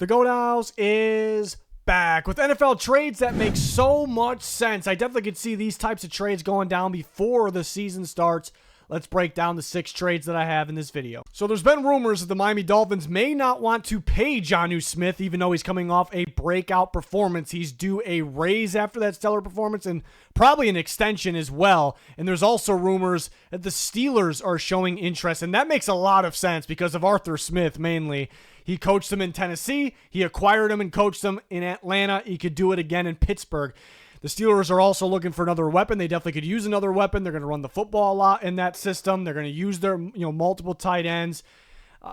The Go Nows is back with NFL trades that make so much sense. I definitely could see these types of trades going down before the season starts. Let's break down the 6 trades that I have in this video. So there's been rumors that the Miami Dolphins may not want to pay Jonnu Smith, even though he's coming off a breakout performance. He's due a raise after that stellar performance and probably an extension as well. And there's also rumors that the Steelers are showing interest, and that makes a lot of sense because of Arthur Smith mainly. He coached them in Tennessee. He acquired them and coached them in Atlanta. He could do it again in Pittsburgh. The Steelers are also looking for another weapon. They definitely could use another weapon. They're going to run the football a lot in that system. They're going to use their multiple tight ends.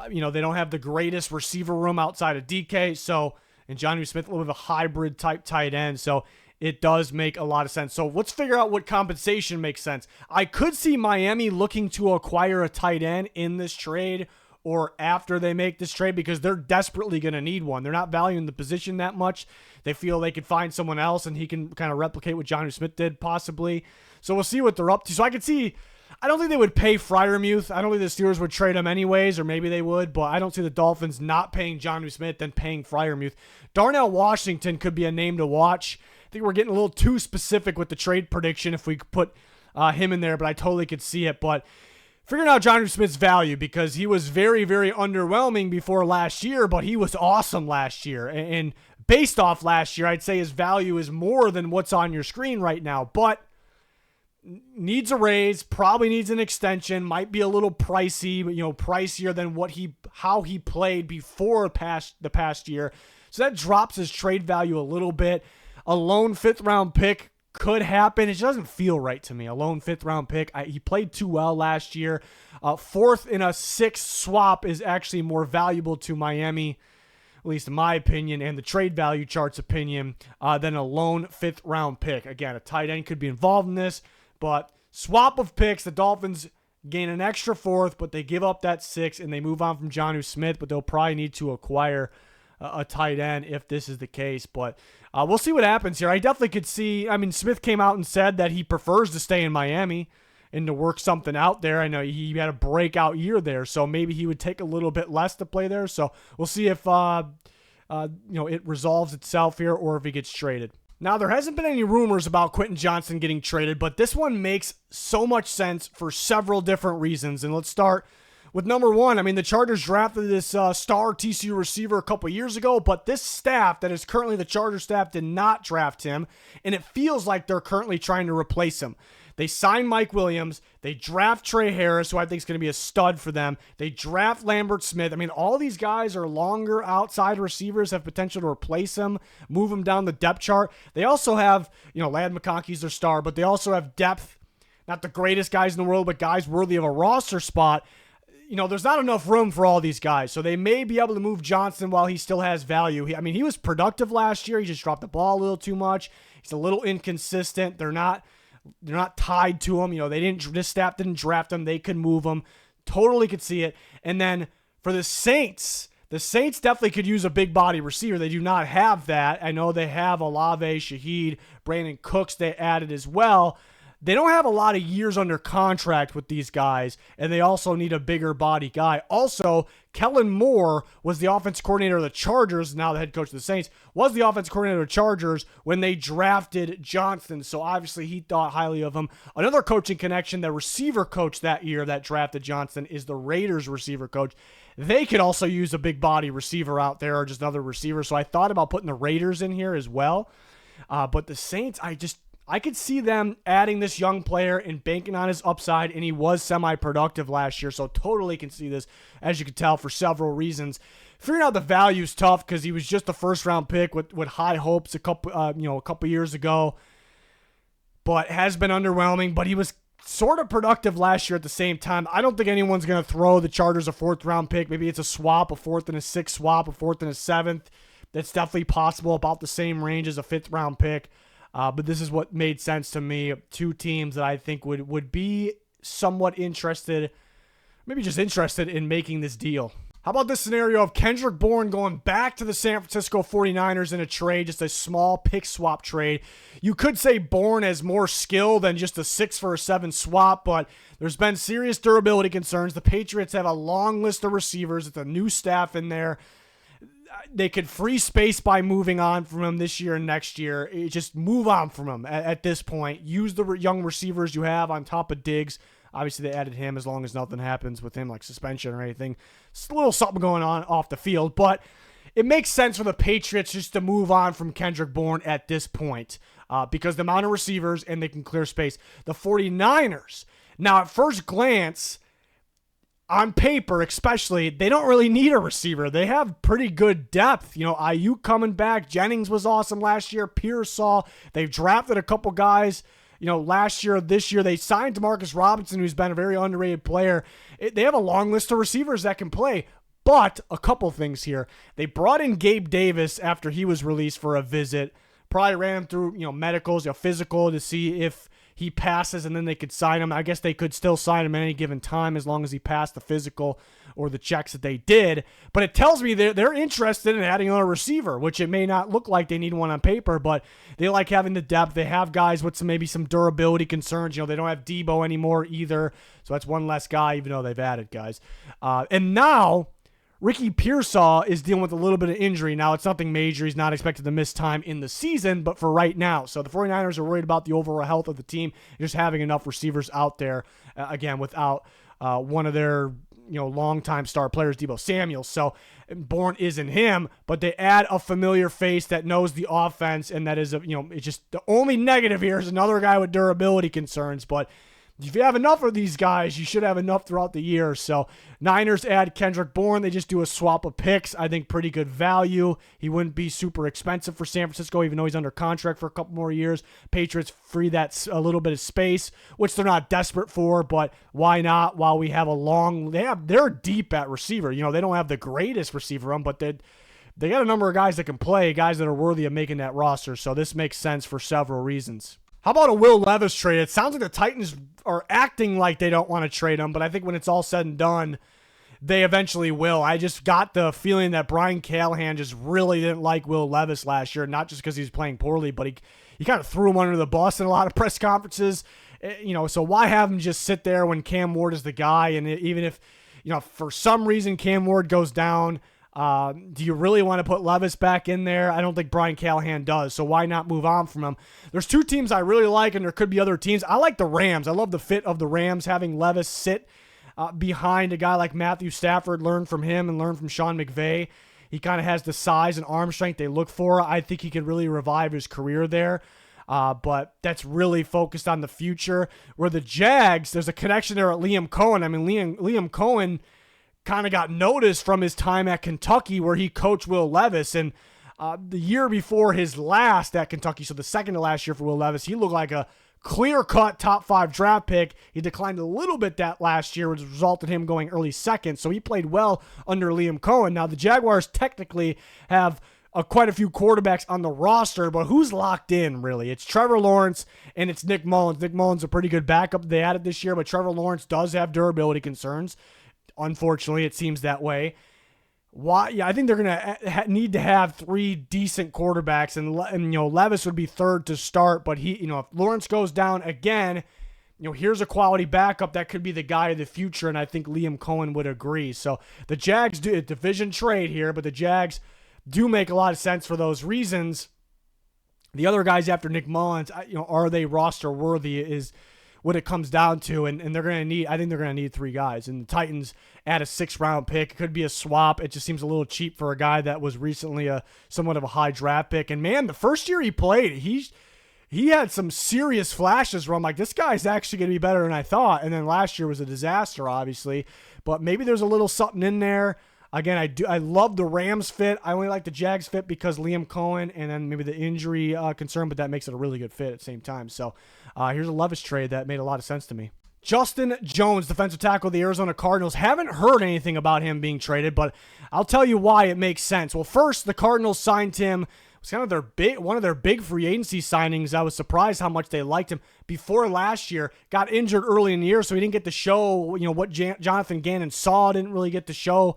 They don't have the greatest receiver room outside of DK. And Jonnu Smith, a little bit of a hybrid type tight end. So it does make a lot of sense. So let's figure out what compensation makes sense. I could see Miami looking to acquire a tight end in this trade or after they make this trade because they're desperately going to need one. They're not valuing the position that much. They feel they could find someone else and he can kind of replicate what Jonnu Smith did possibly. So we'll see what they're up to. So I could see, I don't think they would pay Freiermuth. I don't think the Steelers would trade him anyways, or maybe they would, but I don't see the Dolphins not paying Jonnu Smith than paying Freiermuth. Darnell Washington could be a name to watch. I think we're getting a little too specific with the trade prediction if we could put him in there, but I totally could see it. But figuring out Jonnu Smith's value because he was very, very underwhelming before last year, but he was awesome last year. And based off last year, I'd say his value is more than what's on your screen right now, but needs a raise, probably needs an extension, might be a little pricey, but pricier than how he played before the past year. So that drops his trade value a little bit. A lone 5th round pick could happen. It just doesn't feel right to me. A lone 5th round pick. He played too well last year. 4th in a 6th swap is actually more valuable to Miami, at least in my opinion, and the trade value chart's opinion, than a lone 5th round pick. Again, a tight end could be involved in this, but swap of picks, the Dolphins gain an extra 4th, but they give up that 6th and they move on from Jonnu Smith, but they'll probably need to acquire a tight end if this is the case. But we'll see what happens here. I definitely could see, Smith came out and said that he prefers to stay in Miami and to work something out there. I know he had a breakout year there, so maybe he would take a little bit less to play there. So we'll see if it resolves itself here or if he gets traded. Now, there hasn't been any rumors about Quentin Johnston getting traded, but this one makes so much sense for several different reasons. And let's start with number one. The Chargers drafted this star TCU receiver a couple years ago, but this staff that is currently the Chargers staff did not draft him, and it feels like they're currently trying to replace him. They signed Mike Williams. They draft Trey Harris, who I think is going to be a stud for them. They draft Lambert Smith. All these guys are longer outside receivers, have potential to replace him, move him down the depth chart. They also have, Ladd McConkey's their star, but they also have depth. Not the greatest guys in the world, but guys worthy of a roster spot. There's not enough room for all these guys, so they may be able to move Johnston while he still has value. He was productive last year. He just dropped the ball a little too much. He's a little inconsistent. They're not tied to him. This staff didn't draft him. They could move him. Totally could see it. And then for the Saints definitely could use a big body receiver. They do not have that. I know they have Olave, Shaheed, Brandon Cooks they added as well. They don't have a lot of years under contract with these guys, and they also need a bigger body guy. Also, Kellen Moore was the offense coordinator of the Chargers, now the head coach of the Saints, was the offense coordinator of the Chargers when they drafted Johnston, so obviously he thought highly of him. Another coaching connection, the receiver coach that year that drafted Johnston is the Raiders receiver coach. They could also use a big body receiver out there or just another receiver, so I thought about putting the Raiders in here as well. But the Saints, I could see them adding this young player and banking on his upside, and he was semi-productive last year, so totally can see this, as you can tell, for several reasons. Figuring out the value is tough because he was just a first-round pick with high hopes a couple years ago, but has been underwhelming, but he was sort of productive last year at the same time. I don't think anyone's going to throw the Chargers a 4th-round pick. Maybe it's a swap, a 4th and a 6th swap, a 4th and a 7th. That's definitely possible, about the same range as a 5th-round pick. But this is what made sense to me. 2 teams that I think would be somewhat interested, maybe just interested in making this deal. How about this scenario of Kendrick Bourne going back to the San Francisco 49ers in a trade, just a small pick swap trade? You could say Bourne has more skill than just a 6 for a 7 swap, but there's been serious durability concerns. The Patriots have a long list of receivers. It's a new staff in there. they could free space by moving on from him this year and next year. Just move on from him at this point. Use the young receivers you have on top of Diggs. Obviously, they added him as long as nothing happens with him, like suspension or anything. It's a little something going on off the field, but it makes sense for the Patriots just to move on from Kendrick Bourne at this point because the amount of receivers and they can clear space. The 49ers, now at first glance, on paper especially, they don't really need a receiver. They have pretty good depth. Ayuk coming back. Jennings was awesome last year. Pearsall. They've drafted a couple guys last year, this year. They signed DeMarcus Robinson, who's been a very underrated player. They have a long list of receivers that can play. But a couple things here. They brought in Gabe Davis after he was released for a visit. Probably ran him through, medicals, physical to see if he passes, and then they could sign him. I guess they could still sign him at any given time as long as he passed the physical or the checks that they did. But it tells me they're interested in adding another receiver, which it may not look like they need one on paper, but they like having the depth. They have guys with maybe some durability concerns. They don't have Debo anymore either, so that's one less guy, even though they've added guys. And now Ricky Pearsall is dealing with a little bit of injury. Now, it's nothing major. He's not expected to miss time in the season, but for right now. So the 49ers are worried about the overall health of the team, just having enough receivers out there, again, without one of their longtime star players, Debo Samuel. So Bourne isn't him, but they add a familiar face that knows the offense, and that is, it's just the only negative here is another guy with durability concerns, but if you have enough of these guys, you should have enough throughout the year. So Niners add Kendrick Bourne. They just do a swap of picks. I think pretty good value. He wouldn't be super expensive for San Francisco, even though he's under contract for a couple more years. Patriots free that a little bit of space, which they're not desperate for, but why not? While we have they're deep at receiver. They don't have the greatest receiver room, but they got a number of guys that can play, guys that are worthy of making that roster. So this makes sense for several reasons. How about a Will Levis trade? It sounds like the Titans are acting like they don't want to trade him, but I think when it's all said and done, they eventually will. I just got the feeling that Brian Callahan just really didn't like Will Levis last year, not just because he was playing poorly, but he kind of threw him under the bus in a lot of press conferences. So why have him just sit there when Cam Ward is the guy? And even if, for some reason Cam Ward goes down, do you really want to put Levis back in there? I don't think Brian Callahan does, so why not move on from him? There's two teams I really like, and there could be other teams. I like the Rams. I love the fit of the Rams, having Levis sit behind a guy like Matthew Stafford, learn from him and learn from Sean McVay. He kind of has the size and arm strength they look for. I think he could really revive his career there. But that's really focused on the future. Where the Jags, there's a connection there at Liam Cohen. I mean, Liam Cohen kind of got noticed from his time at Kentucky where he coached Will Levis. And the year before his last at Kentucky, so the second to last year for Will Levis, he looked like a clear-cut top 5 draft pick. He declined a little bit that last year, which resulted in him going early second. So he played well under Liam Cohen. Now, the Jaguars technically have quite a few quarterbacks on the roster, but who's locked in, really? It's Trevor Lawrence and it's Nick Mullins. Nick Mullins is a pretty good backup they added this year, but Trevor Lawrence does have durability concerns. Unfortunately, it seems that way. Why? Yeah, I think they're gonna need to have 3 decent quarterbacks, and Levis would be third to start. But if Lawrence goes down again, here's a quality backup that could be the guy of the future, and I think Liam Cohen would agree. So the Jags do a division trade here, but the Jags do make a lot of sense for those reasons. The other guys after Nick Mullins, are they roster worthy? Is what it comes down to, and they're going to need, I think they're going to need 3 guys. And the Titans add a 6th-round pick. It could be a swap. It just seems a little cheap for a guy that was recently somewhat of a high draft pick. And man, the first year he played, he had some serious flashes where I'm like, this guy's actually going to be better than I thought. And then last year was a disaster, obviously. But maybe there's a little something in there. Again, I love the Rams fit. I only like the Jags fit because Liam Cohen and then maybe the injury concern, but that makes it a really good fit at the same time. So here's a Levis trade that made a lot of sense to me. Justin Jones, defensive tackle of the Arizona Cardinals. Haven't heard anything about him being traded, but I'll tell you why it makes sense. Well, first, the Cardinals signed him. It was kind of one of their big free agency signings. I was surprised how much they liked him. Before last year, got injured early in the year, so he didn't get to show what Jonathan Gannon saw. Didn't really get to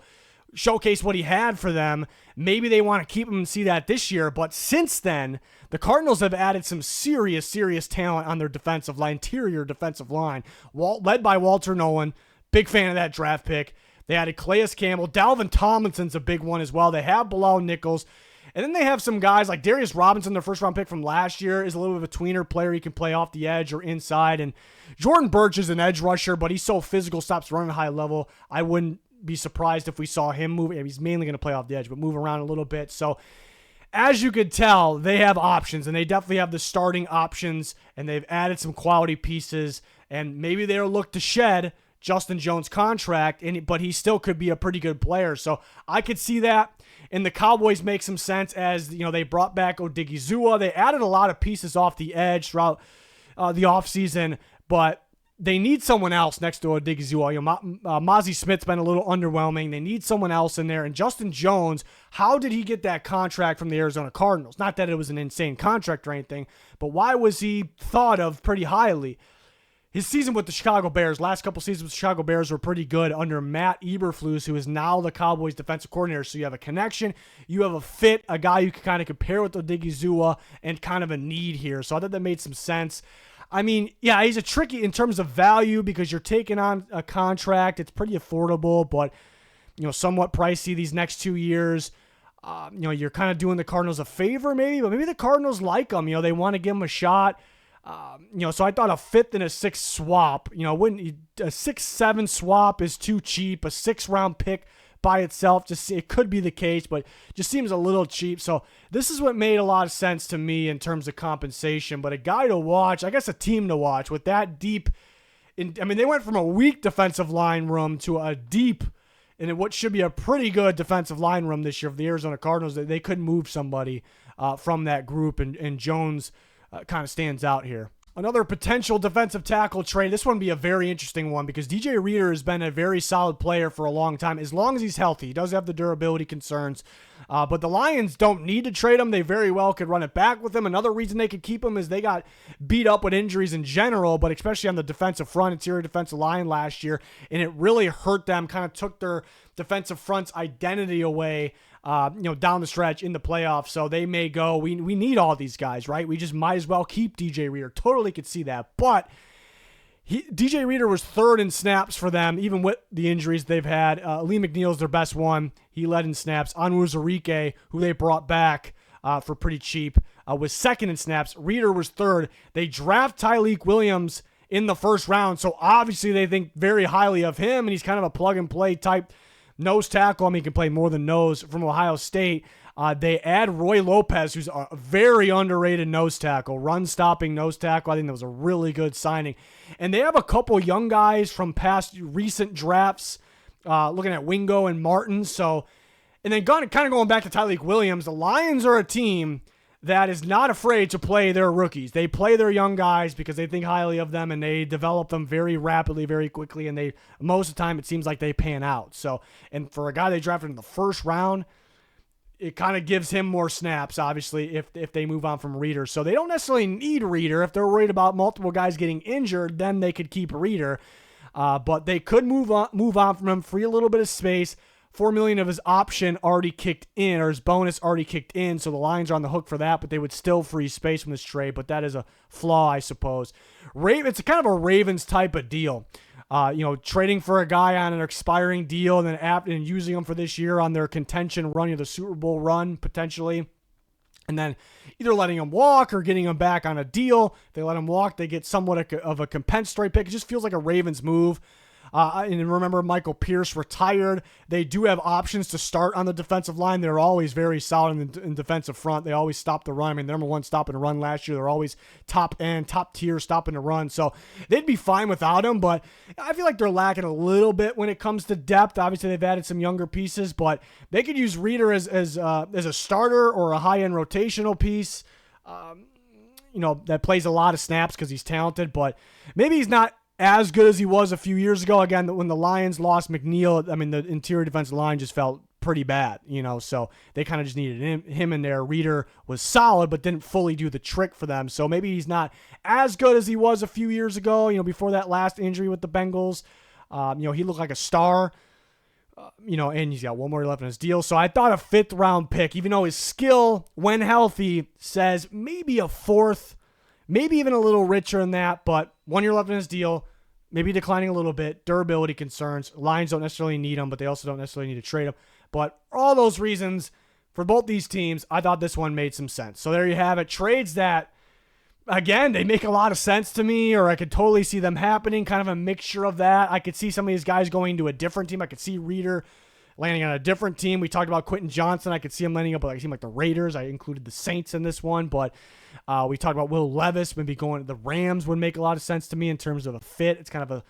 showcase what he had for them. Maybe they want to keep him and see that this year. But since then, the Cardinals have added some serious talent on their defensive line, interior defensive line, led by Walter Nolan. Big fan of that draft pick. They added Calais Campbell. Dalvin Tomlinson's a big one as well. They have Bilal Nichols. And then they have some guys like Darius Robinson, their first-round pick from last year, is a little bit of a tweener player. He can play off the edge or inside. And Jordan Birch is an edge rusher, but he's so physical, stops running at a high level. I wouldn't be surprised if we saw him move. He's mainly going to play off the edge, but move around a little bit. So as you could tell, they have options, and they definitely have the starting options, and they've added some quality pieces, and maybe they'll look to shed Justin Jones' contract, but he still could be a pretty good player. So I could see that. And the Cowboys make some sense as, they brought back Odigizua. They added a lot of pieces off the edge throughout the offseason, but they need someone else next to Odigizua. Mozzie Smith's been a little underwhelming. They need someone else in there. And Justin Jones, how did he get that contract from the Arizona Cardinals? Not that it was an insane contract or anything, but why was he thought of pretty highly? His season with the Chicago Bears, last couple seasons with the Chicago Bears were pretty good under Matt Eberflus, who is now the Cowboys defensive coordinator. So you have a connection, you have a fit, a guy you can kind of compare with Odigizua, and kind of a need here. So I thought that made some sense. I mean, yeah, he's a tricky in terms of value because you're taking on a contract. It's pretty affordable, but somewhat pricey these next 2 years. You're kind of doing the Cardinals a favor maybe, but maybe the Cardinals like him. They want to give him a shot. So I thought a fifth and a sixth swap, a 6-7 swap is too cheap. A 6th-round pick by itself, it could be the case, but just seems a little cheap. So this is what made a lot of sense to me in terms of compensation. But a guy to watch, I guess a team to watch with that deep. They went from a weak defensive line room to a deep, and what should be a pretty good defensive line room this year for the Arizona Cardinals. They couldn't move somebody from that group, and Jones kind of stands out here. Another potential defensive tackle trade. This one would be a very interesting one because DJ Reader has been a very solid player for a long time, as long as he's healthy. He does have the durability concerns, but the Lions don't need to trade him. They very well could run it back with him. Another reason they could keep him is they got beat up with injuries in general, but especially on the defensive front, interior defensive line last year, and it really hurt them, kind of took their defensive front's identity away down the stretch in the playoffs. So they may go, we need all these guys, right? We just might as well keep DJ Reader. Totally could see that. But DJ Reader was third in snaps for them, even with the injuries they've had. Lee McNeil's their best one. He led in snaps. Onwuzurike, who they brought back for pretty cheap, was second in snaps. Reader was third. They draft Tyleik Williams in the first round, so obviously they think very highly of him, and he's kind of a plug-and-play type nose tackle. He can play more than nose from Ohio State. They add Roy Lopez, who's a very underrated nose tackle, run-stopping nose tackle. I think that was a really good signing. And they have a couple young guys from past recent drafts, looking at Wingo and Martin. So, and then kind of going back to Tyleik Williams, the Lions are a team that is not afraid to play their rookies. They play their young guys because they think highly of them, and they develop them very rapidly, very quickly, and most of the time it seems like they pan out. So, and for a guy they drafted in the first round, it kind of gives him more snaps, obviously, if they move on from Reader. So they don't necessarily need Reader. If they're worried about multiple guys getting injured, then they could keep Reader. But they could move on from him, free a little bit of space. $4 million of his option already kicked in, or his bonus already kicked in, so the Lions are on the hook for that, but they would still free space from this trade, but that is a flaw, I suppose. It's kind of a Ravens type of deal. Trading for a guy on an expiring deal and then using him for this year on their contention run, the Super Bowl run, potentially. And then either letting him walk or getting him back on a deal. If they let him walk, they get somewhat of a compensatory pick. It just feels like a Ravens move. And remember, Michael Pierce retired. They do have options to start on the defensive line. They're always very solid in defensive front. They always stop the run. They're number one stopping the run last year. They're always top tier stopping the run. So they'd be fine without him, but I feel like they're lacking a little bit when it comes to depth. Obviously, they've added some younger pieces, but they could use Reader as a starter or a high-end rotational piece. That plays a lot of snaps because he's talented, but maybe he's not as good as he was a few years ago. Again, when the Lions lost McNeil, the interior defensive line just felt pretty bad, so they kind of just needed him in there. Reader was solid, but didn't fully do the trick for them. So maybe he's not as good as he was a few years ago, before that last injury with the Bengals. He looked like a star, and he's got one more left in his deal. So I thought a 5th-round pick, even though his skill, when healthy, says maybe a 4th, maybe even a little richer than that, but 1 year left in his deal. maybe declining a little bit. Durability concerns. Lions don't necessarily need them, but they also don't necessarily need to trade them. But for all those reasons, for both these teams, I thought this one made some sense. So there you have it. Trades that, again, they make a lot of sense to me, or I could totally see them happening. Kind of a mixture of that. I could see some of these guys going to a different team. I could see Reeder landing on a different team. We talked about Quentin Johnson. I could see him landing up with a team like the Raiders. I included the Saints in this one, but we talked about Will Levis. Maybe going to the Rams would make a lot of sense to me in terms of a fit. It's kind of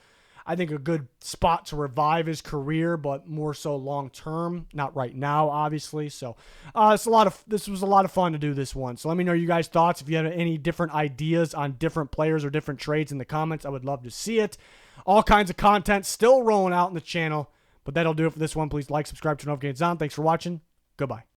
I think a good spot to revive his career, but more so long term, not right now, obviously. So this was a lot of fun to do this one. So let me know your guys' thoughts. If you have any different ideas on different players or different trades in the comments, I would love to see it. All kinds of content still rolling out in the channel, but that'll do it for this one. Please like, subscribe, turn notifications on. Thanks for watching. Goodbye.